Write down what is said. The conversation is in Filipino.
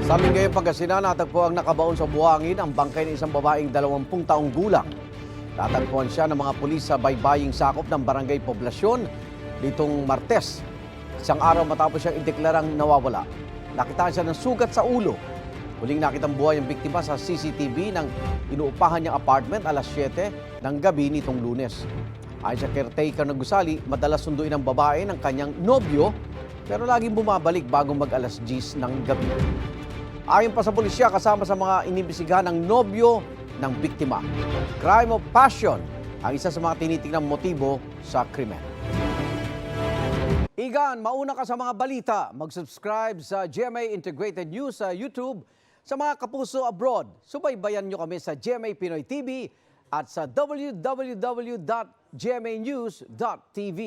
Sa Mingayon, Pangasinan, natagpo ang nakabaon sa buhangin ang bangkay ng isang babaeng 20 taong gulang. Natagpuan siya ng mga pulis sa baybaying sakop ng barangay Poblasyon nitong Martes. Isang araw matapos siyang ideklarang nawawala. Nakitaan siya ng sugat sa ulo. Huling nakitang buhay ang biktima sa CCTV ng inuupahan niyang apartment alas 7 ng gabi nitong Lunes. Ayon sa caretaker na gusali, madalas sunduin ng babae ng kanyang nobyo pero laging bumabalik bago mag-alas 10 ng gabi. Ayon pa sa pulisya, kasama sa mga inimbestigahan ng nobyo ng biktima. Crime of passion ang isa sa mga tinitingnang motibo sa krimen. Igan, mauna ka sa mga balita. Mag-subscribe sa GMA Integrated News sa YouTube. Sa mga kapuso abroad, subaybayan nyo kami sa GMA Pinoy TV at sa www.gmanews.tv.